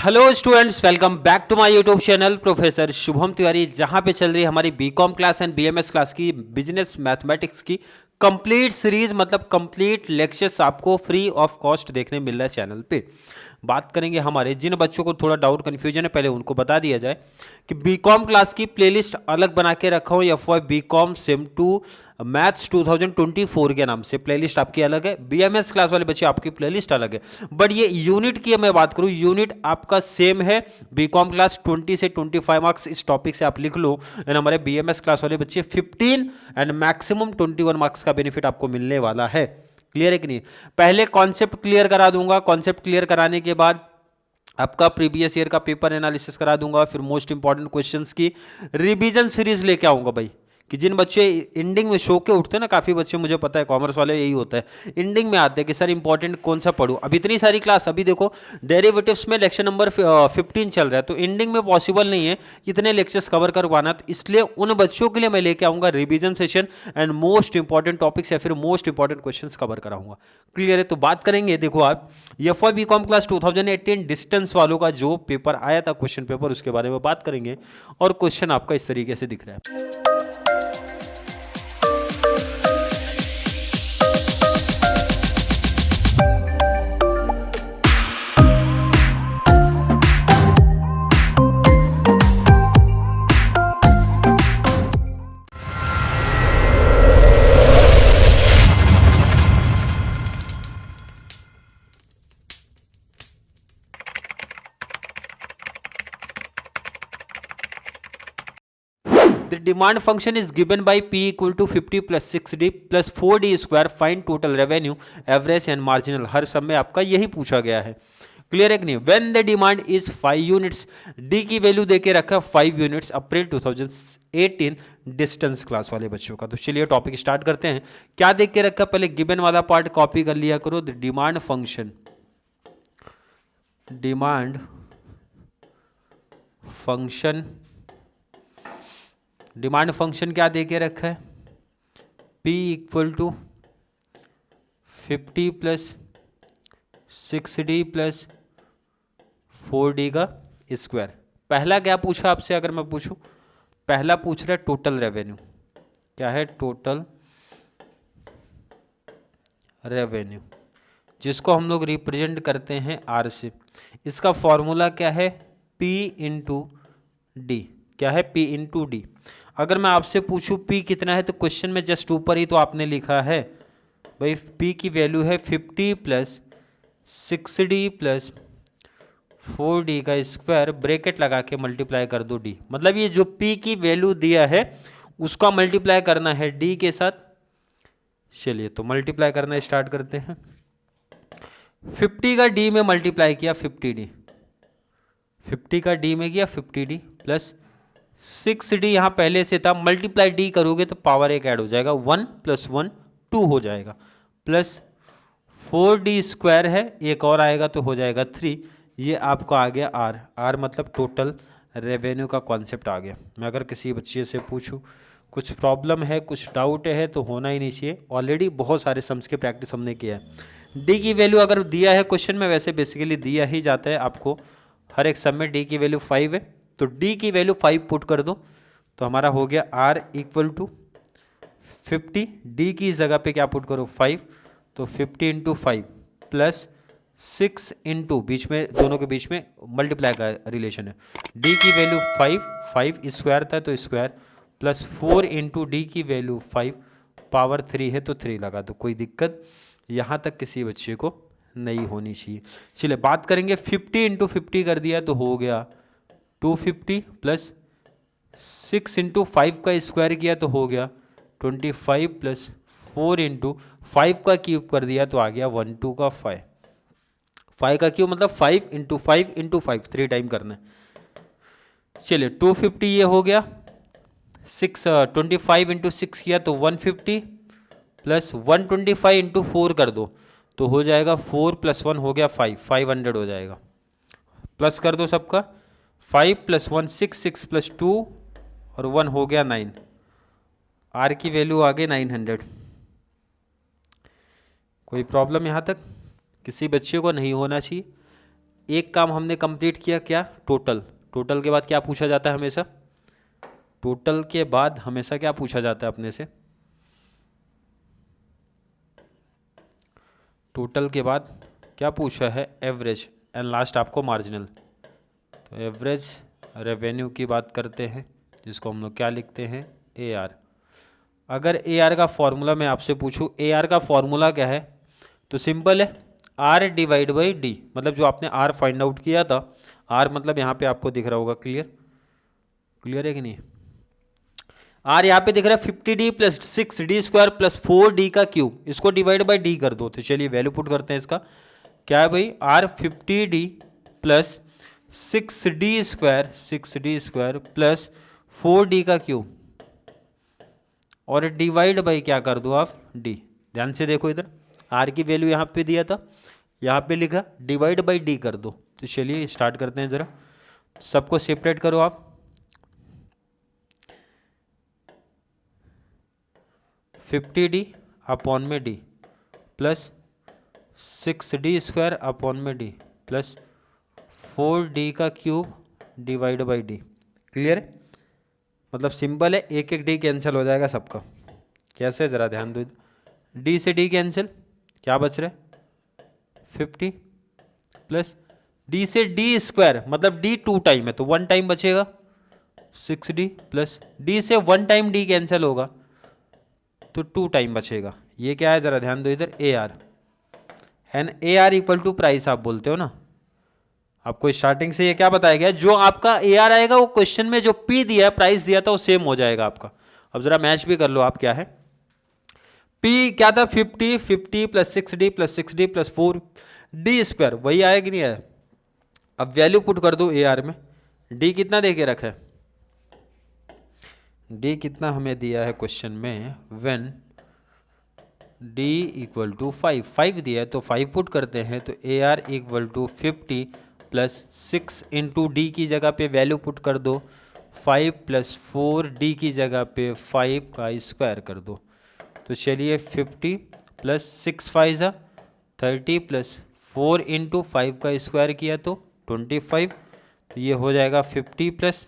Hello students, welcome back to my YouTube channel professor Shubham Tiwari, जहां पे चल रही है हमारी BCom class and BMS class की बिजनेस मैथमेटिक्स की कंप्लीट सीरीज, मतलब कंप्लीट लेक्चर्स आपको फ्री ऑफ कॉस्ट देखने मिल रहा है चैनल पे। बात करेंगे हमारे जिन बच्चों को थोड़ा डाउट कन्फ्यूजन है, पहले उनको बता दिया जाए कि बीकॉम क्लास की प्लेलिस्ट अलग बना के रखा हूँ F Y BCom sem 2 maths 2024 के नाम से प्लेलिस्ट आपकी अलग है। बीएमएस क्लास वाले बच्चे आपकी प्लेलिस्ट अलग है, बट ये यूनिट की मैं बात करूं, यूनिट आपका सेम है। बीकॉम क्लास 20 से 25 मार्क्स इस टॉपिक से आप लिख लो, एंड हमारे बीएमएस क्लास वाले बच्चे 15 एंड मैक्सिमम 21 मार्क्स का बेनिफिट आपको मिलने वाला है। क्लियर है कि नहीं? पहले कॉन्सेप्ट क्लियर करा दूंगा, कॉन्सेप्ट क्लियर कराने के बाद आपका प्रीवियस ईयर का पेपर एनालिसिस करा दूंगा, फिर मोस्ट इंपॉर्टेंट क्वेश्चंस की रिवीजन सीरीज लेके आऊंगा भाई, कि जिन बच्चे एंडिंग में शो के उठते हैं ना, काफ़ी बच्चे मुझे पता है कॉमर्स वाले यही होता है, एंडिंग में आते हैं कि सर इंपॉर्टेंट कौन सा पढ़ूं। अब इतनी सारी क्लास, अभी देखो डेरिवेटिव्स में लेक्चर नंबर 15 चल रहा है, तो एंडिंग में पॉसिबल नहीं है इतने लेक्चर्स कवर करवाना, तो इसलिए उन बच्चों के लिए मैं लेके आऊंगा revision session and most important topics या फिर मोस्ट इंपॉर्टेंट क्वेश्चन कवर कराऊंगा। क्लियर है? तो बात करेंगे, देखो आप F Y BCom class 2018 distance वालों का जो पेपर आया था, क्वेश्चन पेपर, उसके बारे में बात करेंगे। और क्वेश्चन आपका इस तरीके से दिख रहा है। The demand function is given by P equal to 50 plus 6D plus 4D square, find total revenue, average and marginal। हर सब में आपका यही पूछा गया है। क्लियर है कि नहीं? When the demand is 5 units, D की वैल्यू देके रखा 5 यूनिट्स, अप्रैल 2018 डिस्टेंस क्लास वाले बच्चों का। तो चलिए टॉपिक स्टार्ट करते हैं। क्या देख के रखा? पहले गिवन वाला पार्ट कॉपी कर लिया करो। Demand function, demand function, demand function क्या दे के रखा है? P equal to 50 plus 6D plus 4D का स्क्वायर। पहला क्या पूछा आपसे? अगर मैं पूछूं, पहला पूछ रहा है टोटल रेवेन्यू। क्या है? टोटल रेवेन्यू, जिसको हम लोग रिप्रेजेंट करते हैं R से। इसका फॉर्मूला क्या है? P into D. क्या है? P into D. अगर मैं आपसे पूछूं P कितना है, तो क्वेश्चन में जस्ट ऊपर ही तो आपने लिखा है भाई, P की वैल्यू है 50 प्लस 6D प्लस 4D का स्क्वायर, ब्रैकेट लगा के मल्टीप्लाई कर दो D। मतलब ये जो P की वैल्यू दिया है उसका मल्टीप्लाई करना है D के साथ। चलिए तो मल्टीप्लाई करना स्टार्ट करते हैं। 50 का D में मल्टीप्लाई किया 50D, 50 का D में किया 50D प्लस 6D यहाँ पहले से था, मल्टीप्लाई D करोगे तो पावर एक ऐड हो जाएगा, 1 प्लस 1 2 हो जाएगा, प्लस 4D स्क्वायर है, एक और आएगा तो हो जाएगा 3। ये आपको आ गया R। R मतलब टोटल रेवेन्यू का कॉन्सेप्ट आ गया। मैं अगर किसी बच्चे से पूछूं कुछ प्रॉब्लम है, कुछ डाउट है, तो होना ही नहीं चाहिए, ऑलरेडी बहुत सारे सम्स की प्रैक्टिस हमने किया है। D की वैल्यू अगर दिया है क्वेश्चन में, वैसे बेसिकली दिया ही जाता है आपको हर एक सम में। D की वैल्यू 5 है, तो D की वैल्यू 5 पुट कर दो, तो हमारा हो गया R इक्वल टू 50। D की जगह पे क्या पुट करो? 5, तो 50 इंटू 5 प्लस 6 इंटू, बीच में दोनों के बीच में मल्टीप्लाई का रिलेशन है। D की वैल्यू 5 स्क्वायर था तो स्क्वायर, प्लस 4 इंटू डी की वैल्यू 5, पावर 3 है तो 3 लगा दो। कोई दिक्कत यहाँ तक किसी बच्चे को नहीं होनी चाहिए। चलिए बात करेंगे, 50 इंटू 50 कर दिया तो हो गया 250 प्लस 6 इंटू 5 का स्क्वायर किया तो हो गया 25 प्लस 4 इंटू 5 का क्यूब कर दिया तो आ गया 12 का 5। 5 का क्यूब मतलब 5 इंटू 5 इंटू 5, 3 टाइम करना है। चलिए 250 ये हो गया, 25 इंटू 6 किया तो 150 प्लस 125 इंटू 4 कर दो तो हो जाएगा 4 प्लस 1 हो गया 5, 500 हो जाएगा। प्लस कर दो सबका, 5 प्लस 1 6, 6 प्लस 2 और 1 हो गया 9। R की वैल्यू आ गई 900। कोई प्रॉब्लम यहाँ तक किसी बच्चे को नहीं होना चाहिए। एक काम हमने कंप्लीट किया, क्या? टोटल। टोटल के बाद क्या पूछा जाता है हमेशा? टोटल के बाद हमेशा क्या पूछा जाता है अपने से? टोटल के बाद क्या पूछा है? एवरेज, एंड लास्ट आपको मार्जिनल। तो एवरेज रेवेन्यू की बात करते हैं, जिसको हम लोग क्या लिखते हैं? AR। अगर AR का फॉर्मूला मैं आपसे पूछूं, AR का फॉर्मूला क्या है? तो सिंपल है, R डिवाइड बाई D। मतलब जो आपने R फाइंड आउट किया था, R मतलब यहाँ पे आपको दिख रहा होगा, क्लियर? क्लियर है कि नहीं? R यहाँ पे दिख रहा है 50D plus 6D square plus 4D का क्यूब, इसको डिवाइड बाई D कर दो। तो चलिए वैल्यू पुट करते हैं इसका। क्या है भाई? R 50D plus 6D square plus 4D का क्यूब, और डिवाइड बाई क्या कर दो आप? D। ध्यान से देखो इधर, R की वैल्यू यहाँ पे दिया था, यहाँ पे लिखा डिवाइड बाई D कर दो। तो चलिए स्टार्ट करते हैं ज़रा, सबको सेपरेट करो आप। 50D अपॉन में D plus 6D square upon में D प्लस 4D का cube divide by D। Clear है? मतलब सिंपल है, एक एक D कैंसिल हो जाएगा सबका। कैसे? ज़रा ध्यान दो। D से D कैंसिल, क्या बच रहा है? 50 प्लस D से D स्क्वायर, मतलब D 2 टाइम है तो 1 टाइम बचेगा, 6D प्लस D से 1 टाइम D कैंसिल होगा तो 2 टाइम बचेगा। ये क्या है? ज़रा ध्यान दो इधर, AR है ना। AR इक्वल टू प्राइस आप बोलते हो ना। आपको स्टार्टिंग से ये क्या बताया गया? जो आपका AR आएगा वो क्वेश्चन में जो P दिया, प्राइस दिया था, वो सेम हो जाएगा आपका। अब जरा मैच भी कर लो आप। क्या है P? क्या था? 50 plus 6D plus 6D plus 4D square, वही आया कि नहीं आया? अब वैल्यू पुट कर दो AR में। D कितना दे के रखा है? D कितना हमें दिया है क्वेश्चन में? व्हेन D इक्वल टू 5 दिया है तो 5 पुट करते हैं। तो AR equal to 50 plus 6 into D की जगह पे वैल्यू पुट कर दो 5 प्लस 4D की जगह पे 5 का स्क्वायर कर दो। तो चलिए 50 प्लस 6 5 जा 30 प्लस 4 इंटू 5 का स्क्वायर किया तो 25। तो ये हो जाएगा 50 प्लस,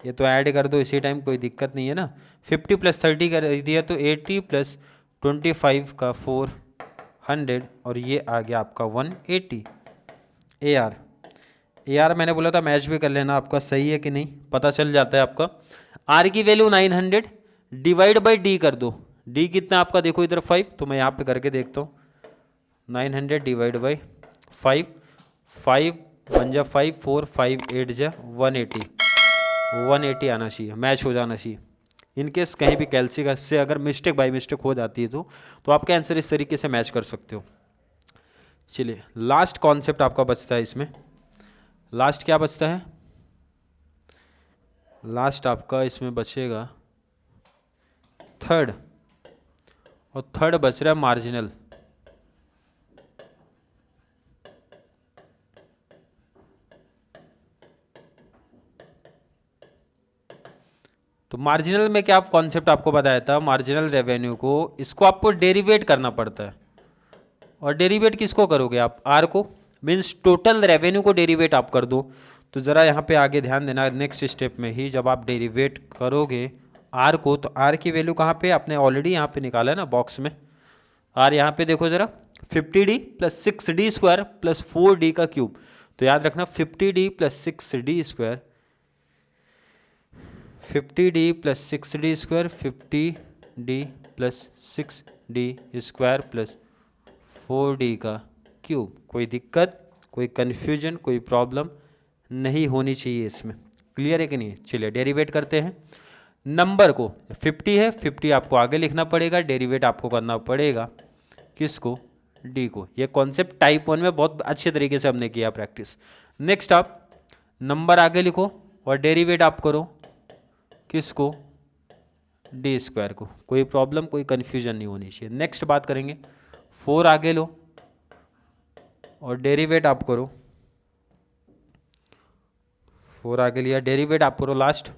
ये तो ऐड कर दो इसी टाइम, कोई दिक्कत नहीं है ना। 50 प्लस 30 कर दिया तो 80 प्लस 25 का 400, और ये आ गया आपका 180। AR मैंने बोला था मैच भी कर लेना आपका, सही है कि नहीं पता चल जाता है आपका। R की वैल्यू 900 डिवाइड बाई D कर दो। D कितना आपका? देखो इधर 5, तो मैं यहाँ पे करके देखता हूँ। 900 डिवाइड बाई 5, 5 1 जा 5, 4 5 8 जा 180 आना चाहिए, मैच हो जाना चाहिए। इनकेस कहीं भी कैलसी का से अगर मिस्टेक बाई मिस्टेक हो जाती है तो आपका आंसर इस तरीके से मैच कर सकते हो। चलिए लास्ट कॉन्सेप्ट आपका बचता है इसमें। लास्ट क्या बचता है? लास्ट आपका इसमें बचेगा थर्ड, और थर्ड बच रहा है मार्जिनल। तो मार्जिनल में क्या कॉन्सेप्ट आपको बताया था? मार्जिनल रेवेन्यू को, इसको आपको डेरिवेट करना पड़ता है। और डेरिवेट किसको करोगे आप? आर को, मीन्स टोटल रेवेन्यू को डेरिवेट आप कर दो। तो ज़रा यहाँ पे आगे ध्यान देना, नेक्स्ट स्टेप में ही जब आप डेरिवेट करोगे आर को, तो आर की वैल्यू कहाँ पे? आपने ऑलरेडी यहाँ पे निकाला है ना बॉक्स में। आर यहाँ पे देखो ज़रा, 50D plus 6D square plus 4D का क्यूब। तो याद रखना 50D plus 6D square, 50D plus 6D square, 50D plus 6D square plus 4D का क्यूब। कोई दिक्कत, कोई कन्फ्यूजन, कोई प्रॉब्लम नहीं होनी चाहिए इसमें। क्लियर है कि नहीं? चलिए डेरिवेट करते हैं। नंबर को 50 है, 50 आपको आगे लिखना पड़ेगा, डेरिवेट आपको करना पड़ेगा किसको? D को। ये कॉन्सेप्ट टाइप 1 में बहुत अच्छे तरीके से हमने किया प्रैक्टिस। नेक्स्ट आप नंबर आगे लिखो और डेरिवेट आप करो किसको? D स्क्वायर को। कोई प्रॉब्लम, कोई कन्फ्यूजन नहीं होनी चाहिए। नेक्स्ट बात करेंगे, 4 आगे लो और डेरिवेट आप करो, 4 आगे लिया, डेरिवेट आप करो लास्ट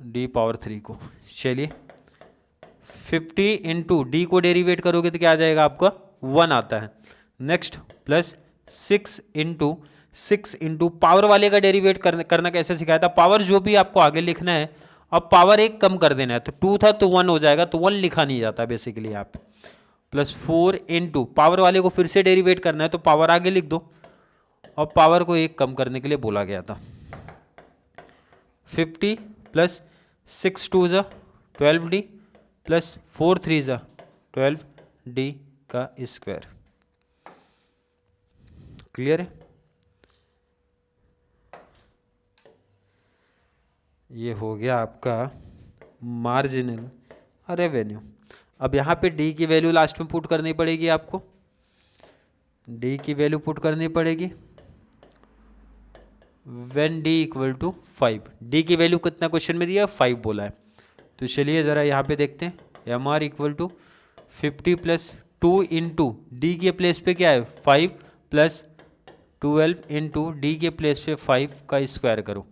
D पावर 3 को। चलिए 50 इंटू D को डेरिवेट करोगे तो क्या आ जाएगा आपका? 1 आता है। नेक्स्ट प्लस 6 इंटू पावर वाले का डेरिवेट करना कैसे सिखाया था। पावर जो भी आपको आगे लिखना है, अब पावर एक कम कर देना है, तो 2 था तो 1 हो जाएगा, तो 1 लिखा नहीं जाता बेसिकली आप। प्लस 4 इंटू पावर वाले को फिर से डेरिवेट करना है, तो पावर आगे लिख दो, और पावर को एक कम करने के लिए बोला गया था। 50 प्लस 6 2 ज़ा 12D प्लस 4 3 ज़ा 12D का स्क्वायर। क्लियर है? ये हो गया आपका मार्जिनल रेवेन्यू। अब यहाँ पे डी की वैल्यू लास्ट में पुट करनी पड़ेगी आपको, डी की वैल्यू पुट करनी पड़ेगी when D equal to 5। D की वैल्यू कितना क्वेश्चन में दिया, 5 बोला है। तो चलिए ज़रा यहाँ पे देखते हैं, M R equal to 50 plus 2 into D के प्लेस पे क्या है 5 प्लस 12 इंटू डी के प्लेस पे 5 का स्क्वायर करो,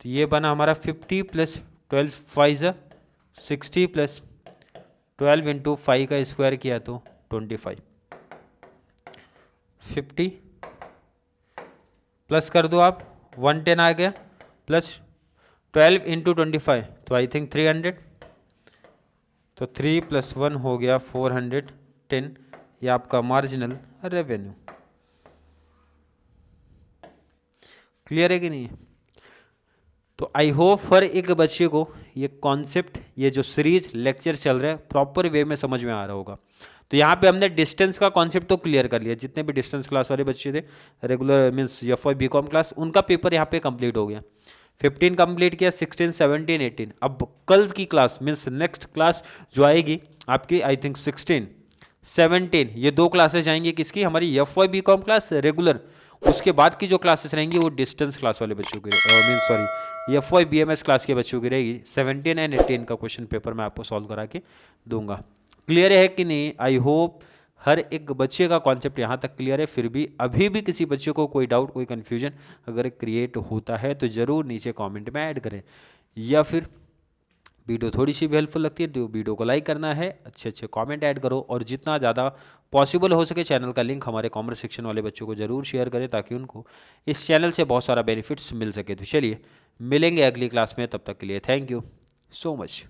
तो ये बना हमारा 50 प्लस 12 5 60 प्लस 12 इंटू 5 का स्क्वायर किया तो 25। 50 प्लस कर दो आप, 110 आ गया, प्लस 12 इंटू 25 तो आई थिंक 300, तो 3 प्लस 1 हो गया 410। ये आपका मार्जिनल रेवेन्यू। क्लियर है कि नहीं? तो आई होप हर एक बच्चे को ये कॉन्सेप्ट, ये जो सीरीज लेक्चर चल रहा है प्रॉपर वे में समझ में आ रहा होगा। तो यहाँ पे हमने डिस्टेंस का कॉन्सेप्ट तो क्लियर कर लिया, जितने भी डिस्टेंस क्लास वाले बच्चे थे regular means FY BCom class, उनका पेपर यहाँ पे कंप्लीट हो गया। 15 कंप्लीट किया, 16 17 18। अब कल की क्लास मीन्स नेक्स्ट क्लास जो आएगी आपकी आई थिंक 16 17, ये 2 क्लासेस आएंगी किसकी, हमारी FY BCom क्लास रेगुलर। उसके बाद की जो क्लासेस रहेंगी वो डिस्टेंस क्लास वाले बच्चों की means sorry FY BMS class के बच्चों की रहेगी। 17 एंड 18 का क्वेश्चन पेपर मैं आपको सॉल्व करा के दूंगा। क्लियर है कि नहीं? आई होप हर एक बच्चे का कॉन्सेप्ट यहाँ तक क्लियर है। फिर भी अभी भी किसी बच्चे को कोई डाउट, कोई कन्फ्यूजन अगर क्रिएट होता है तो ज़रूर नीचे कमेंट में ऐड करें, या फिर वीडियो थोड़ी सी भी हेल्पफुल लगती है तो वीडियो को लाइक करना है, अच्छे अच्छे कमेंट ऐड करो, और जितना ज़्यादा पॉसिबल हो सके चैनल का लिंक हमारे कॉमर्स सेक्शन वाले बच्चों को ज़रूर शेयर करें, ताकि उनको इस चैनल से बहुत सारा बेनिफिट्स मिल सके। तो चलिए मिलेंगे अगली क्लास में, तब तक के लिए थैंक यू सो मच।